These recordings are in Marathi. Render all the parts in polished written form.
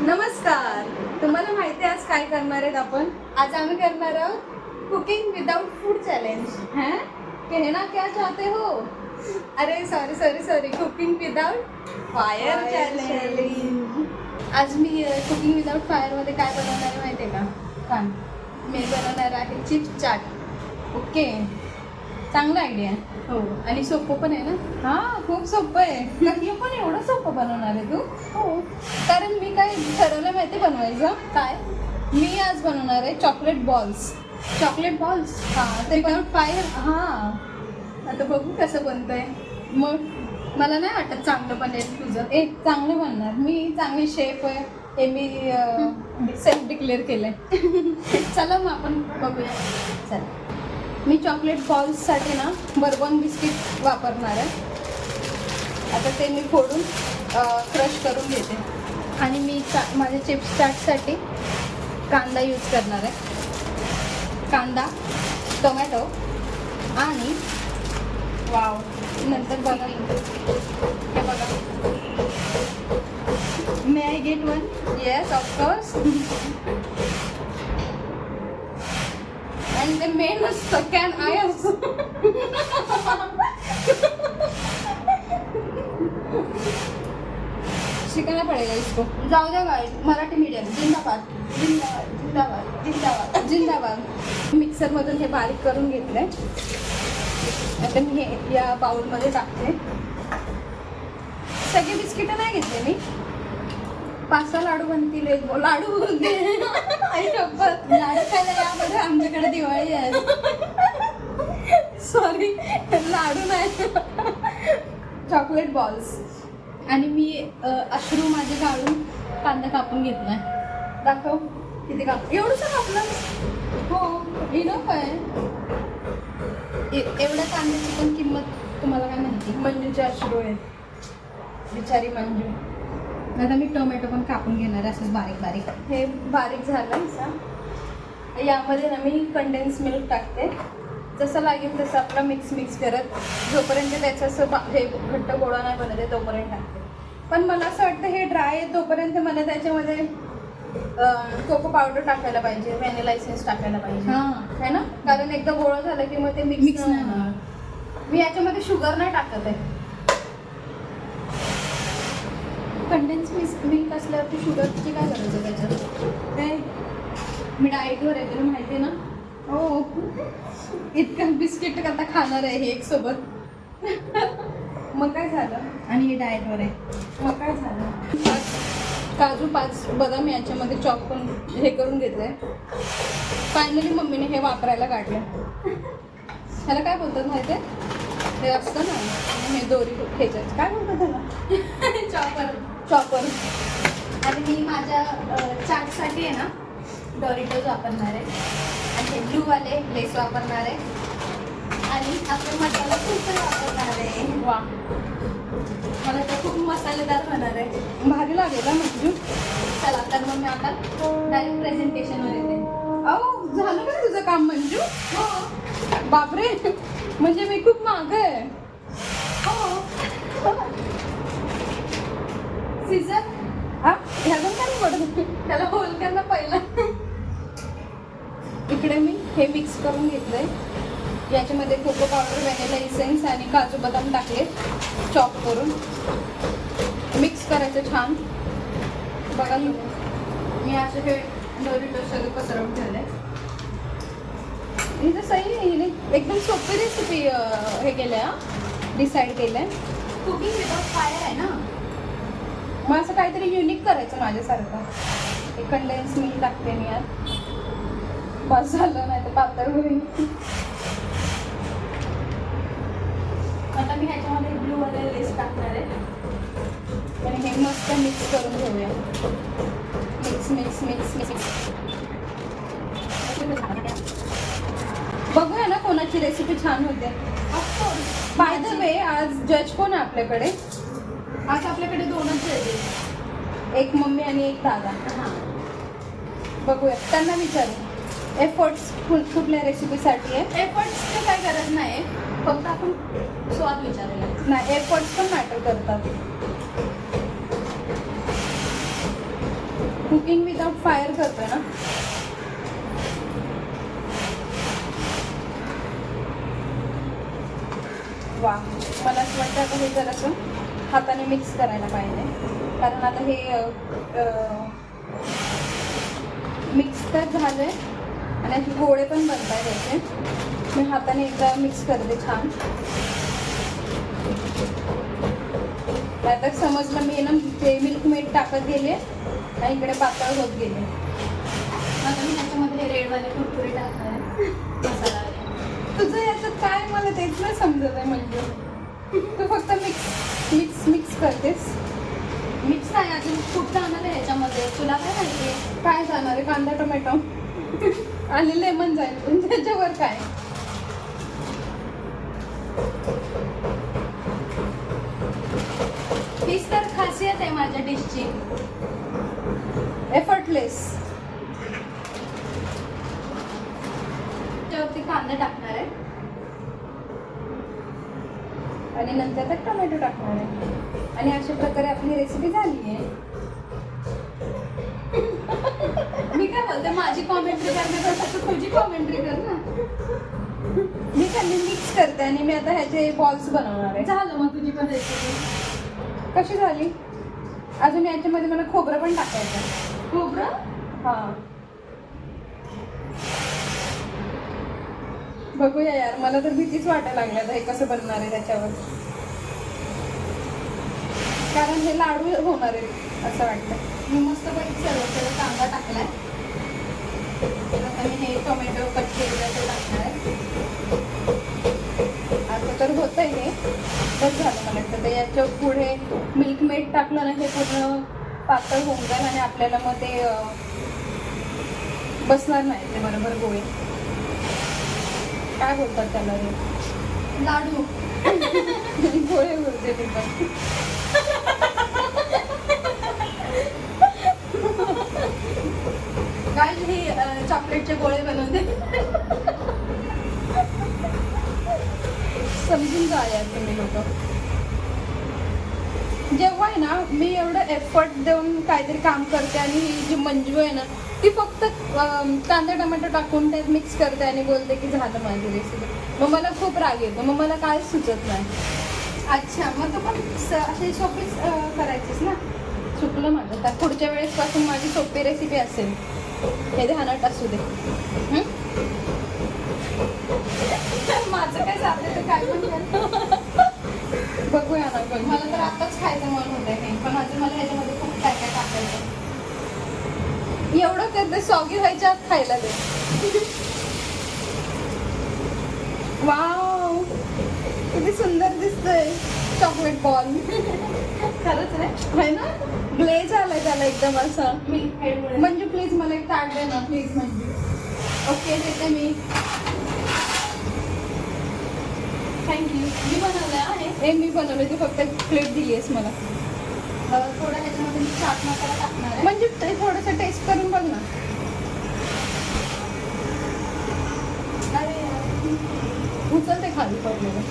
नमस्कार. तुम्हाला माहिती आहे आज काय करणार आहेत आपण? आज आम्ही करणार आहोत कुकिंग विदाउट फूड चॅलेंज. हैं? कहना क्या चाहते हो? अरे sorry cooking without fire challenge. आज मी कुकिंग विदाउट फायरमध्ये काय बनवणार आहे माहिती आहे का? सांग. मी बनवणार आहे चिप्स चाट. ओके, चांगला आयडिया. हो, आणि सोपं पण आहे ना. हा, खूप सोपं आहे. नक्की पण एवढं सोपं बनवणार आहे तू? हो. कारण मी काय ठरवलं माहिती बनवायचं. काय? मी आज बनवणार आहे चॉकलेट बॉल्स. चॉकलेट बॉल्स हा, ते पण विदाउट फायर. हा. आता बघू कसं बनतंय. मग मला नाही वाटत चांगलं बनेल तुझं. एक चांगलं बनणार. मी चांगली शेफ आहे हे मी सेल्फ डिक्लेअर केलंय. चला मग आपण बघूया. चल, मी चॉकलेट बॉल्ससाठी ना बर्बन बिस्किट वापरणार आहे. आता ते मी फोडून क्रश करून घेते. आणि मी माझ्या चिप्स चाटसाठी कांदा यूज करणार आहे. कांदा, टोमॅटो आणि वाव, नंतर बघा हे बघा. May I get one. Yes, of course. And the main was can I also. सीखना पड़ेगा इसको. जाऊ द्या गाईड. मराठी मीडियम. जिंदाबाद जिंदाबाद जिंदाबाद जिंदाबाद. जिंदाबाद. मिक्सरमधून हे बारीक करून घेतलंय. आता मी हे या बाउलमध्ये टाकते. सगळे बिस्किट नाही घेतले मी. 5-6 लाडू बनतील. एक लाडू आई शपथ. लाडू खायला यामध्ये आमच्याकडे दिवाळी आहे. सॉरी, लाडू नाही, चॉकलेट बॉल्स. आणि मी अश्रू माझे काढून कांदा कापून घेतलाय. दाखव किती काप. एवढंच कापलं? हो, इनफ आहे. एवढ्या कांद्याची पण किंमत तुम्हाला काय माहिती? मंजूचे अश्रू आहेत, बिचारी मंजू. आता मी टोमॅटो पण कापून घेणार आहे असंच बारीक बारीक. हे बारीक झालं. यामध्ये ना मी कंडेन्स मिल्क टाकते. जसं लागेल तसं आपला मिक्स करत जोपर्यंत त्याचं असं हे घट्ट गोळा नाही बनत आहे तोपर्यंत टाकते. पण मला असं वाटतं हे ड्राय आहे तोपर्यंत मला त्याच्यामध्ये कोको पावडर टाकायला पाहिजे, व्हॅनिला एसेन्स टाकायला पाहिजे. हां, है ना? कारण एकदा गोळा झालं की मग ते मिक्स नाही होणार. मी याच्यामध्ये शुगर नाही टाकत आहे. कंडेन्स मिल्क असल्यावरती शुगरची काय गरज आहे त्याच्यात? ते मी डाएटवर आहे, तुला माहिती आहे ना. हो, इतकं बिस्किट आता खाणार आहे हे एक सोबत. मग काय झालं? आणि हे डाएटवर आहे. मग काय झालं? काजू 5 बदाम याच्यामध्ये चॉप पण हे करून घेतलंय. फायनली मम्मीने हे वापरायला काढलं. ह्याला काय बोलतात माहिती आहे? हे असतं ना, हे दोरी खेचायचं, काय बोलतात त्याला? चॉपर. आणि मी माझ्या चाटसाठी आहे ना डोरिटोज वापरणार आहे. आणि हे ब्लूवाले लेस वापरणार आहे. आणि आपले मसाला खूप वापरणार आहे. वा, मला तर खूप मसालेदार होणार आहे. भारी लागेल ना मंजू. चला तर मग मी आता डायरेक्ट प्रेझेंटेशनवर येते. अहो, झालं का तुझं काम मंजू? हो बापरे, म्हणजे मी खूप मागं आहे. हो. सीझर हा, ह्यातून काय पडत? त्याला होल करणं पहिला. इकडे मी हे मिक्स करून घेतलंय. याच्यामध्ये कोको पावडर, व्हॅनिला इसेन्स आणि काजू बदाम टाकले चॉप करून. मिक्स करायचं छान. बघा मी असे हे डोरिटोज सगळे पसरवून ठेवले. ही तर सही आहे. हिने एकदम सोपी रेसिपी हे केलं आहे, डिसाईड केलं आहे. कुकिंग विदाउट फायर आहे ना. मग असं काहीतरी युनिक करायचं माझ्यासारखं. हे कंडेन्स मिल्क टाकते मी यात. बस झालं, नाही तर पातळ होईल. आता मी ह्याच्यामध्ये ब्लूवाले लेस टाकणार आहे. आणि हे मस्त मिक्स करून घेऊया. मिक्स. बघूया ना कोणाची रेसिपी छान होते. ऑफकोर्स. बाय द वे, आज जज कोण आहे आपल्याकडे? आज आपल्याकडे 2च आहे. एक मम्मी आणि एक दादा. हां, बघूया, त्यांना विचारू एफर्ट्स कुठल्या रेसिपीसाठी आहे. एफर्ट्सची काही गरज नाही. फक्त आपण स्वाद विचारायला. नाही, एफर्ट्स पण मॅटर करतात. कुकिंग विदाउट फायर करतोय ना. वा, मला असं वाटतं आता हे जरासं हाताने मिक्स करायला पाहिजे, कारण आता हे मिक्स तर झालं आहे आणि असे गोळे पण बनत आहेत त्याचे. मी हाताने एकदा मिक्स करते छान. आता समजलं मी ना ते मिल्क मेड टाकत गेले आणि इकडे पातळ होत गेले. आता मी त्याच्यामध्ये हे रेडवाले कुरकुरे टाकणार आहे, मसाला वगैरे. तुझं याच्यात काय मला तेच नाही समजत आहे. म्हणजे तू फक्त मिक्स करतेस. मिक्स नाही, अजून खूप जाणार आहे याच्यामध्ये. तुला काय माहिती आहे? काय जाणार आहे? कांदा टोमॅटो आणि लेमन जाईल, पण त्याच्यावर काय? हीच तर खासियत आहे माझ्या डिशची. एफर्टलेस. त्यावरती कांदा टाकणार आहे आणि नंतर त्यात टोमॅटो टाकणार आहे आणि अशा प्रकारे आपली रेसिपी झाली आहे. मी काय बोलते, माझी कॉमेंट्री करण्यापेक्षा तू तुझी कॉमेंट्री कर ना. मी त्यांनी मिक्स करते आणि मी आता ह्याचे बॉल्स बनवणार आहे. झालं मग तुझी पण रेसिपी. कशी झाली? अजून याच्यामध्ये मला खोबरं पण टाकायचं. खोबरं? हां, बघूया यार, मला तर भीतीच वाटायला लागली आता हे कसं बनणार आहे त्याच्यावर, कारण हे लाडू होणार आहे असं वाटतं. मी मस्तपैकी सर्व कांदा टाकलाय. आता मी हे टोमॅटो कट केलेलं ते टाकणार आहे. आता तर होतंय हे, बस झालं मला वाटतं. तर याच्या पुढे मिल्क मेड टाकलं ना, हे पूर्ण पातळ होऊन जाईल आणि आपल्याला मग ते बसणार नाही ते बरोबर गोळे. काय बोलतात त्याला रे? लाडू. गोळे बोलते ते पण. काय ही चॉकलेटचे गोळे बनवते. समजून जा यार तुम्ही लोक. जेव्हा आहे ना मी एवढं एफर्ट देऊन काहीतरी काम करते आणि ही जी मंजू आहे ना, ती फक्त कांदा टोमॅटो टाकून त्यात मिक्स करते आणि बोलते की झालं माझी रेसिपी. मग मला खूप राग येतो, मग मला काय सुचत नाही. अच्छा, मग तू पण अशी सोपीच करायचीस ना. चुकलं माझं. तर पुढच्या वेळेसपासून माझी सोपी रेसिपी असेल, हे ध्यानात असू दे. माझं काय झालं तर काय पण कर. बघूया ना पण. मला तर आताच खायचं मन होतं हे, पण अजून मला ह्याच्यामध्ये खूप काय काय टाकायचं. एवढं करते सॉगी व्हायच्या आत खायला दे. वाव, किती सुंदर दिसतंय चॉकलेट बॉल. खरंच रे, आहे ना? ग्लेज आलाय त्याला एकदम असा. मिल्क मेडमुळे. म्हणजे प्लीज मला एक ताट दे ना प्लीज. म्हणजे ओके, देते मी. थँक्यू. मी बनवलं आहे. हे मी बनवले, तू फक्त प्लेट दिली आहेस मला. थोडा ह्याच्यामध्ये मी चाट मसाला टाकणार आहे. म्हणजे ते थोडंसं टेस्ट करून बघ ना. अरे उचलते खाली पडलेलं.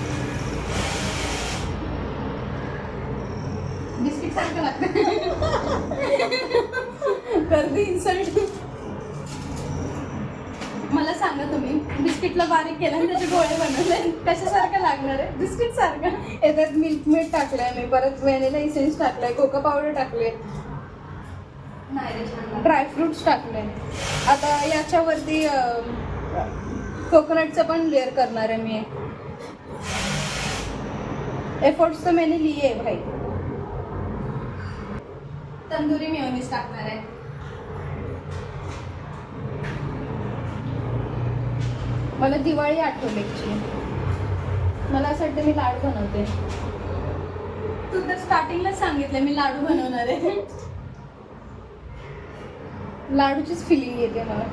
बिस्किट सारखं लागतं. गर्दी इन्सल्ट. मला सांगा तुम्ही, बिस्किटला बारीक केलं आणि त्याचे गोळे बनवले, कशासारखं लागणार आहे? बिस्किट सारखं. याच्यात मिल्क मेड टाकलंय मी, परत व्हॅनिला इसेन्स टाकलंय, कोको पावडर टाकले, नाही रे, छान. ड्रायफ्रुट्स टाकले. आता याच्यावरती कोकोनटचं पण लेअर करणार आहे मी. एफर्ट्स तर मैंने लिए है भाई. तंदुरी मेयोनीज टाकणार आहे. मला दिवाळी आठवली ॲक्च्युली. मला असं वाटतं मी लाडू बनवते. तू तर स्टार्टिंगलाच सांगितलं मी लाडू बनवणार आहे. लाडूचीच फिलिंग येते मला.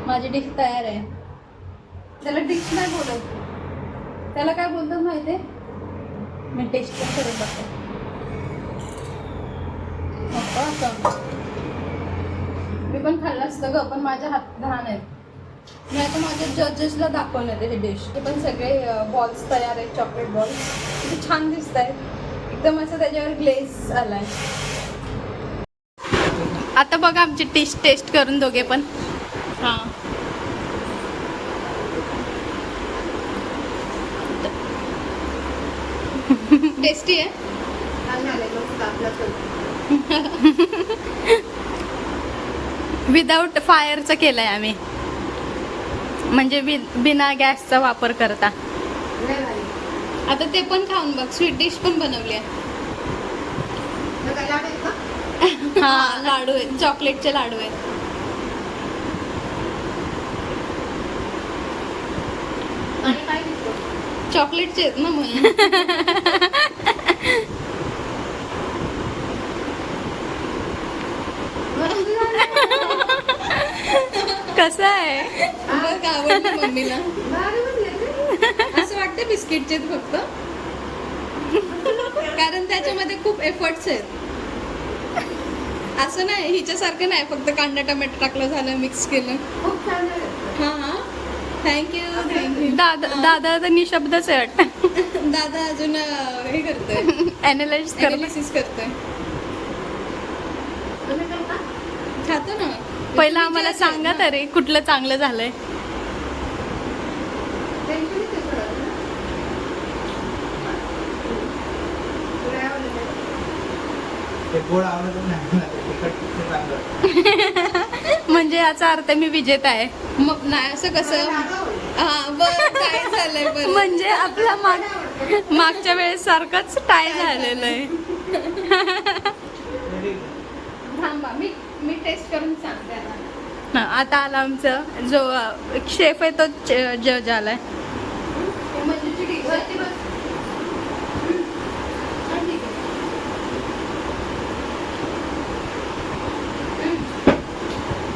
माझी डिश तयार आहे. त्याला डिश नाही बोलत. त्याला काय बोलतात माहिती आहे? मी टेस्ट पण करून बघते. मी पण खाल्लं असतं ग, पण माझ्या हात घाण आहेत. मी आता माझ्या जजेसला दाखवून येते हे डिश. हे पण सगळे बॉल्स तयार आहेत, चॉकलेट बॉल्स. किती छान दिसत आहेत, एकदम असं त्याच्यावर ग्लेज आलाय. आता बघा आमची डिश टेस्ट करून दोघे पण. हां, टेस्टी आहे. विदाऊट फायरचं केलंय आम्ही, म्हणजे बिना गॅसचा वापर करता. आता ते पण खाऊन बघ, स्वीट डिश पण बनवली आहे. हा, लाडू आहेत, चॉकलेटचे लाडू आहेत. चॉकलेटचे आहेत ना म्हणून. कसं आहे? बघ, आवडलं मम्मीला. असं वाटतं बिस्किटचे आहेत फक्त, कारण त्याच्यामध्ये खूप एफर्ट्स आहेत. असं नाही, हिच्यासारखं नाही फक्त कांदा टोमॅटो टाकलं झालं, मिक्स केलं. हां हां, थँक्यू थँक्यू. दादा तर निशब्दच आहे वाटतं. दादा अजून हे करतोय, अॅनालिसिस करतोय. खातो ना. पहिला आम्हाला सांगा तरी कुठलं चांगलं झालंय. म्हणजे याचा अर्थ मी विजेता आहे. मग नाही असं कसं. हा बरं, काय झालंय बरं. म्हणजे आपला मागच्या वेळेस सारखंच टाय झालेलं आहे. थांबा, मी टेस्ट करून सांगते आता. आता आला आमचं जो शेफ आहे तो जज आलाय. मंजूची डिश आहे.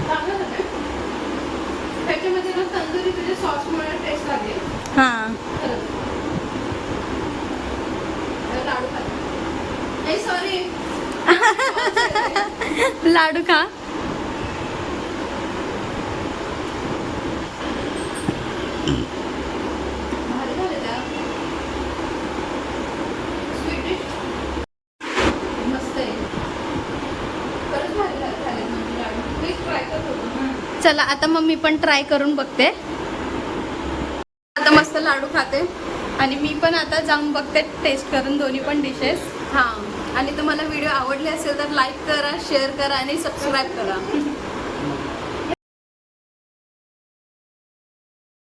चांगलं झालंय. त्याच्यामध्ये ना तंदुरी तुझ्या सॉसमुळे टेस्ट लागेल. हां, लाडू खाते. नाही सॉरी, लाडू खा. भारी झाले त्या. स्वीट डिश मस्त आहे. खरंच भारी झाले म्हणजे लाडू. प्लीज ट्राय कर होतो. चला आता मग मी पण ट्राय करून बघते. आता मस्त लाडू खाते आणि मी पण आता जाऊन बघते टेस्ट करून दोन्ही पण डिशेस. हां, आणि तुम्हाला व्हिडिओ आवडले असेल तर लाईक करा, शेअर करा आणि सबस्क्राईब करा.